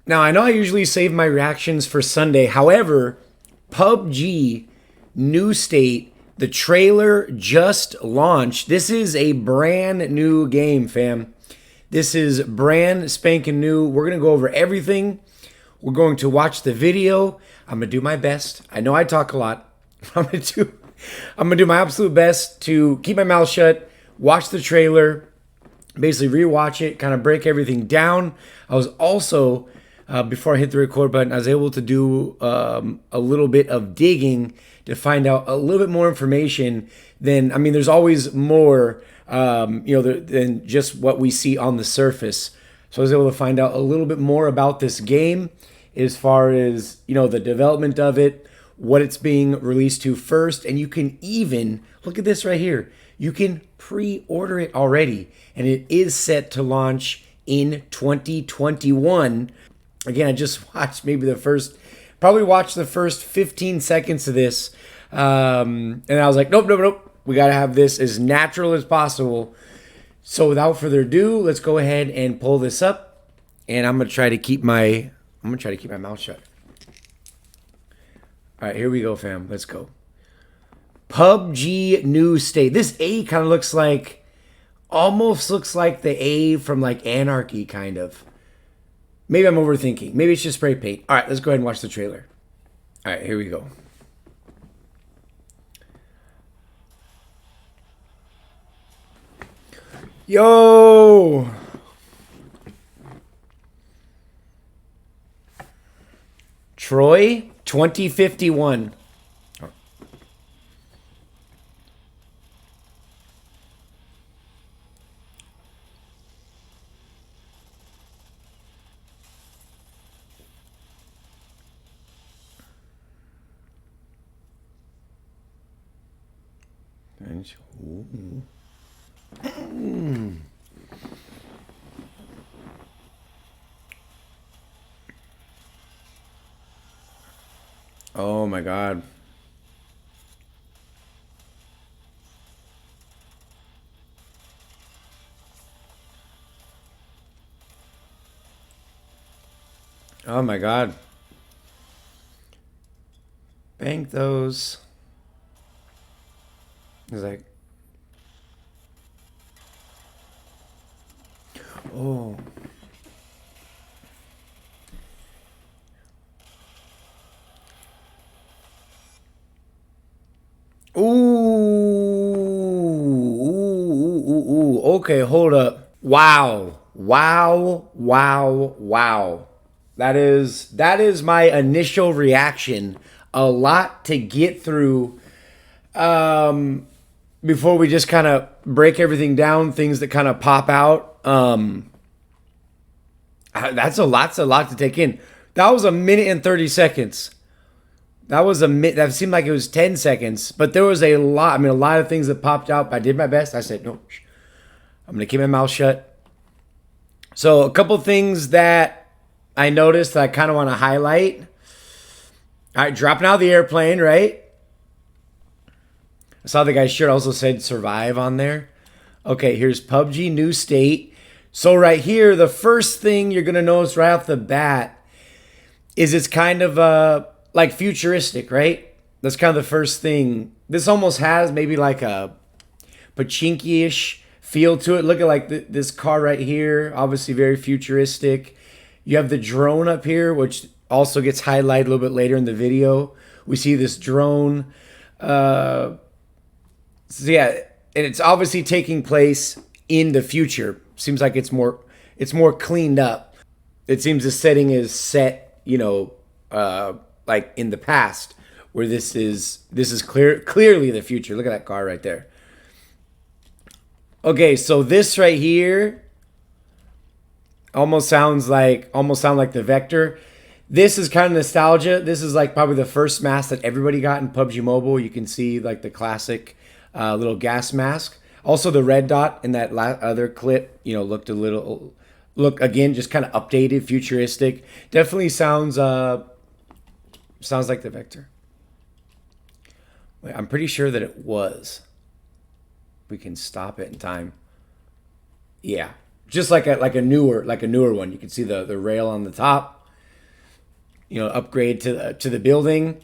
Now, I know I usually save my reactions for Sunday. However, PUBG New State, the trailer just launched. This is a brand new game, fam. This is brand spanking new. We're going to go over everything. We're going to watch the video. I'm going to do my best. I know I talk a lot. I'm going to do my absolute best to keep my mouth shut, watch the trailer, basically rewatch it, kind of break everything down. I was also, before I hit the record button, I was able to do a little bit of digging to find out a little bit more information than, I mean, there's always more, than just what we see on the surface. So I was able to find out a little bit more about this game as far as, the development of it, what it's being released to first. And you can even, look at this right here, you can pre-order it already. And it is set to launch in 2021. Again, I just watched probably watched the first 15 seconds of this. And I was like, nope. We got to have this as natural as possible. So without further ado, let's go ahead and pull this up. And I'm going to try to keep my mouth shut. All right, here we go, fam. Let's go. PUBG New State. This A kind of almost looks like the A from like Anarchy, kind of. Maybe I'm overthinking. Maybe it's just spray paint. All right, let's go ahead and watch the trailer. All right, here we go. Yo! Troy 2051. Ooh. Oh my God. Oh my God. Bank those. It's like, oh. Ooh. Okay, hold up. Wow. That is my initial reaction. A lot to get through. Before we just kind of break everything down, things that kind of pop out. That's a lot to take in. That was 1 minute and 30 seconds. That seemed like it was 10 seconds, but there was a lot of things that popped out. I did my best. I said, no, I'm going to keep my mouth shut. So a couple things that I noticed that I kind of want to highlight. All right, dropping out of the airplane, right? I saw the guy's shirt also said survive on there. Okay, here's PUBG New State. So right here, the first thing you're going to notice right off the bat is it's kind of like futuristic, right? That's kind of the first thing. This almost has maybe like a pachinki-ish feel to it. Look at like this car right here, obviously very futuristic. You have the drone up here, which also gets highlighted a little bit later in the video. We see this drone. So yeah, and it's obviously taking place in the future. Seems like it's more cleaned up. It seems the setting is set, like in the past, where this is clearly the future. Look at that car right there. Okay, so this right here almost sound like the Vector. This is kind of nostalgia. This is like probably the first mask that everybody got in PUBG Mobile. You can see like the classic little gas mask. Also the red dot in that other clip, looked again, just kind of updated, futuristic. Definitely sounds like the Vector. Wait, I'm pretty sure that it was. We can stop it in time. Yeah, just like a newer one. You can see the rail on the top. upgrade to the building.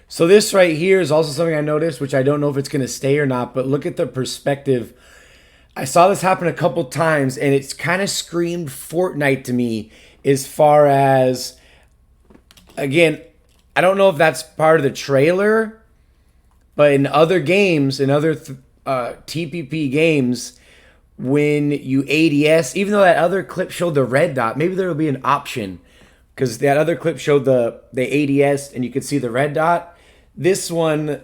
So this right here is also something I noticed, which I don't know if it's going to stay or not, but look at the perspective. I saw this happen a couple times, and it's kind of screamed Fortnite to me as far as, again, I don't know if that's part of the trailer, but in other games, in other TPP games, when you ADS, even though that other clip showed the red dot, maybe there will be an option, because that other clip showed the ADS and you could see the red dot. This one,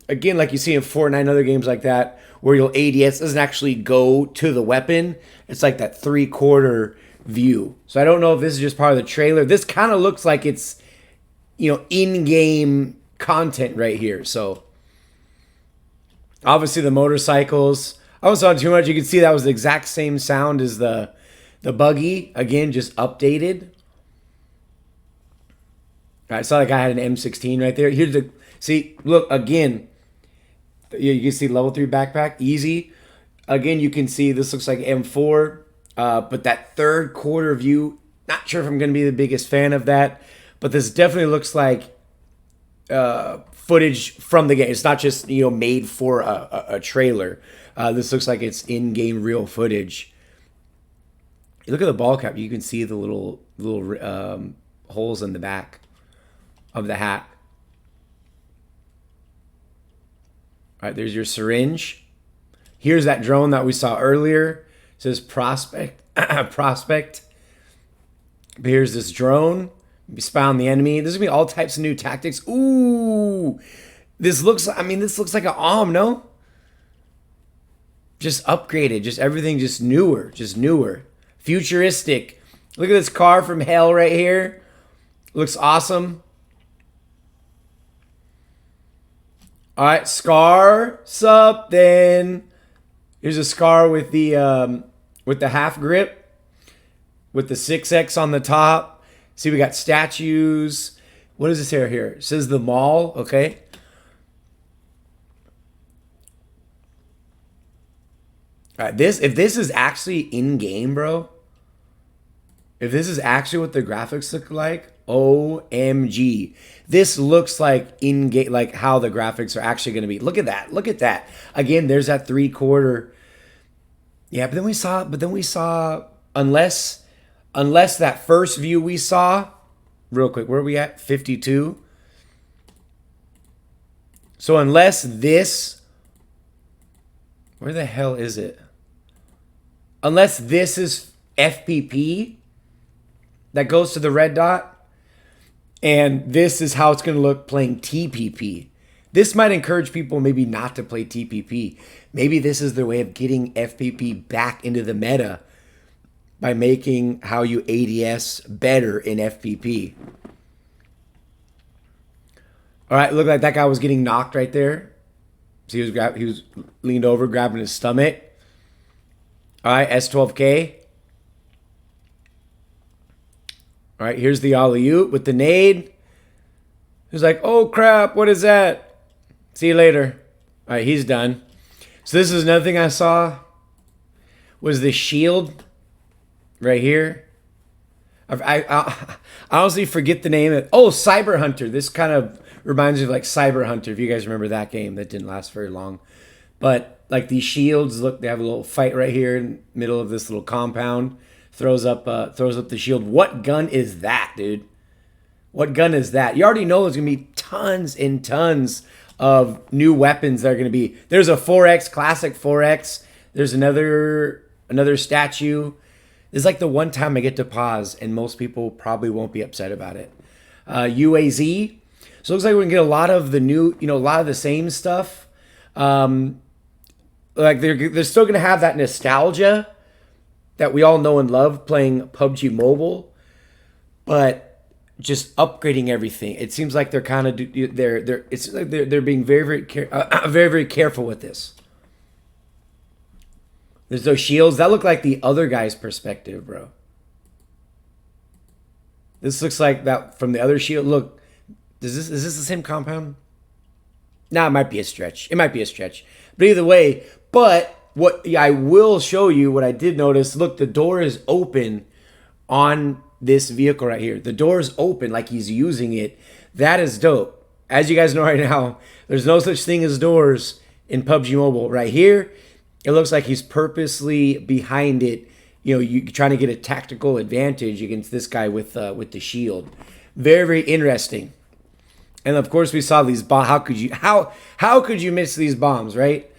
again, like you see in Fortnite and other games like that, where you'll ADS, doesn't actually go to the weapon. It's like that 3/4 view. So I don't know if this is just part of the trailer. This kind of looks like it's, in-game content right here. So obviously the motorcycles, I wasn't on too much. You can see that was the exact same sound as the buggy. Again, just updated. I saw that guy had an M16 right there. Here's the, see, look, again, you can see level 3 backpack, easy. Again, you can see this looks like M4, but that 3/4 view, not sure if I'm going to be the biggest fan of that, but this definitely looks like footage from the game. It's not just, made for a trailer. This looks like it's in-game real footage. You look at the ball cap, you can see the little holes in the back of the hat. All right, there's your syringe. Here's that drone that we saw earlier. It says prospect. Prospect. But here's this drone. We spy on the enemy. There's gonna be all types of new tactics. Ooh, this looks like an AUM, no? Just upgraded, just everything, just newer, futuristic. Look at this car from hell right here. Looks awesome. All right, Scar something. Here's a Scar with the half grip, with the 6X on the top. See, we got statues. What is this here? It says the mall. Okay. All right, if this is actually in game, bro. If this is actually what the graphics look like, OMG. This looks like in-game, like how the graphics are actually going to be. Look at that. Look at that. Again, there's that 3/4. Yeah, but then we saw, unless that first view we saw, real quick, where are we at? 52. So unless this, where the hell is it? Unless this is FPP that goes to the red dot, and this is how it's going to look playing TPP. This might encourage people maybe not to play TPP. Maybe this is their way of getting FPP back into the meta by making how you ADS better in FPP. All right, look like that guy was getting knocked right there. See, he was leaned over, grabbing his stomach. All right, S12K. All right, here's the alley-oop with the nade. He's like, oh crap, what is that? See you later. All right, he's done. So this is another thing I saw, was the shield right here. I honestly forget the name of it. Oh, Cyber Hunter. This kind of reminds me of like Cyber Hunter, if you guys remember that game that didn't last very long. But like these shields, look, they have a little fight right here in the middle of this little compound. Throws up the shield. What gun is that, dude? What gun is that? You already know there's gonna be tons and tons of new weapons that are gonna be. There's a 4X, classic 4X. There's another statue. This is like the one time I get to pause, and most people probably won't be upset about it. UAZ. So it looks like we can get a lot of the new, a lot of the same stuff. Like they're still gonna have that nostalgia that we all know and love playing PUBG Mobile, but just upgrading everything. It seems like they're kind of they're being very very careful with this. There's those shields that look like the other guy's perspective, bro. This looks like that from the other shield. Look, is this the same compound? Nah, it might be a stretch. It might be a stretch, but either way, what I will show you, what I did notice, look, the door is open on this vehicle right here. The door's open like he's using it. That is dope. As you guys know right now, there's no such thing as doors in PUBG Mobile. Right here, it looks like he's purposely behind it. You know, you trying to get a tactical advantage against this guy with the shield. Very, very interesting. And of course, we saw these bombs. How could you miss these bombs, right?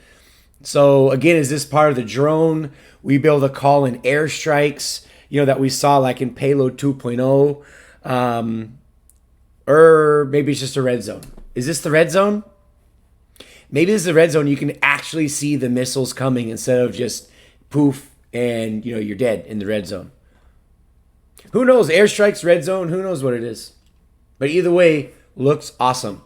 So again, is this part of the drone? We be able to call in airstrikes, you know, that we saw like in Payload 2.0. Or maybe it's just a red zone. Is this the red zone? Maybe this is the red zone. You can actually see the missiles coming instead of just poof and, you know, you're dead in the red zone. Who knows? Airstrikes, red zone, who knows what it is. But either way, looks awesome.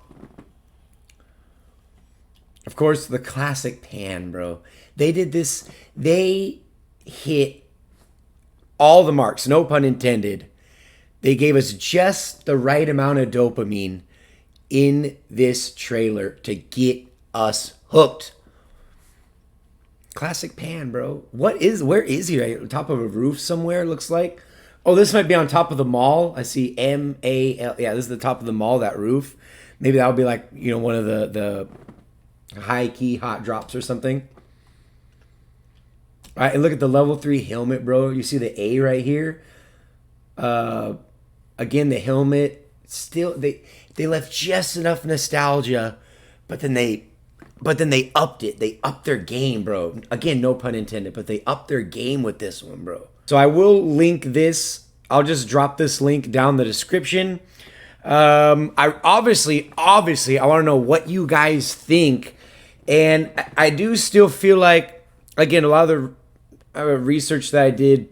Of course, the classic pan, bro. They did this. They hit all the marks, no pun intended. They gave us just the right amount of dopamine in this trailer to get us hooked. Classic pan, bro. Where is he? Right on top of a roof somewhere, looks like. Oh, this might be on top of the mall. I see MAL. Yeah, this is the top of the mall, that roof. Maybe that would be like, you know, one of the high key hot drops or something. All right, and look at the level 3 helmet, bro. You see the A right here. Again, the helmet. Still, they left just enough nostalgia, but then they upped it. They upped their game, bro. Again, no pun intended, but they upped their game with this one, bro. So I will link this. I'll just drop this link down the description. I obviously I want to know what you guys think, and I do still feel like, again, a lot of the research that I did,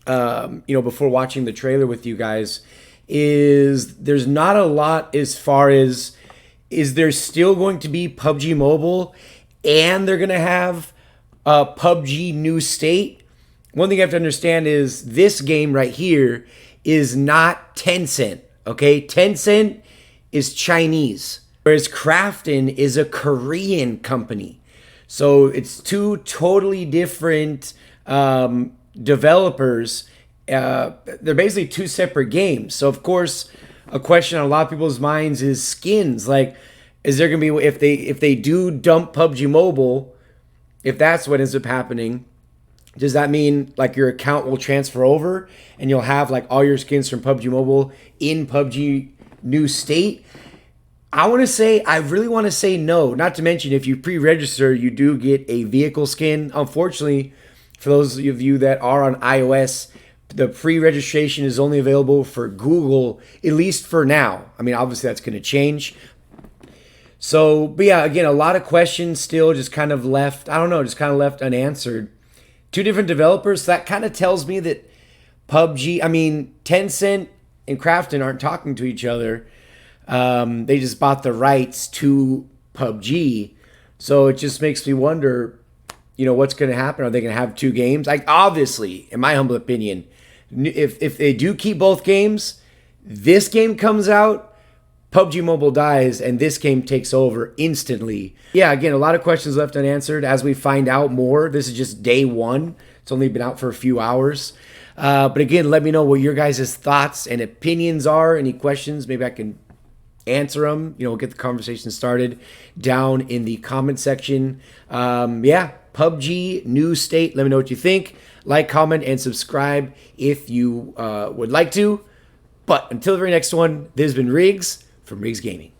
you know, before watching the trailer with you guys, is there's not a lot as far as, is there still going to be PUBG Mobile and they're going to have PUBG New State? One thing you have to understand is this game right here is not Tencent, okay? Tencent is Chinese, whereas Krafton is a Korean company. So it's two totally different developers. They're basically two separate games. So of course, a question on a lot of people's minds is skins. Like, is there gonna be, if they do dump PUBG Mobile, if that's what ends up happening, does that mean like your account will transfer over and you'll have like all your skins from PUBG Mobile in PUBG New State? I really want to say no. Not to mention, if you pre-register, you do get a vehicle skin. Unfortunately, for those of you that are on iOS, the pre-registration is only available for Google, at least for now. I mean, obviously that's going to change. So, but yeah, again, a lot of questions still just kind of left, I don't know, just kind of left unanswered. Two different developers. So that kind of tells me that Tencent and Krafton aren't talking to each other. They just bought the rights to PUBG. So it just makes me wonder, you know, what's going to happen? Are they going to have two games? Like, obviously, in my humble opinion, if they do keep both games, this game comes out, PUBG Mobile dies, and this game takes over instantly. Yeah, again, a lot of questions left unanswered. As we find out more, this is just day one. It's only been out for a few hours. But again, let me know what your guys' thoughts and opinions are. Any questions, maybe I can answer them. You know, we'll get the conversation started down in the comment section. Yeah, PUBG New State. Let me know what you think. Like, comment, and subscribe if you would like to. But until the very next one, this has been Riggs from Riggs Gaming.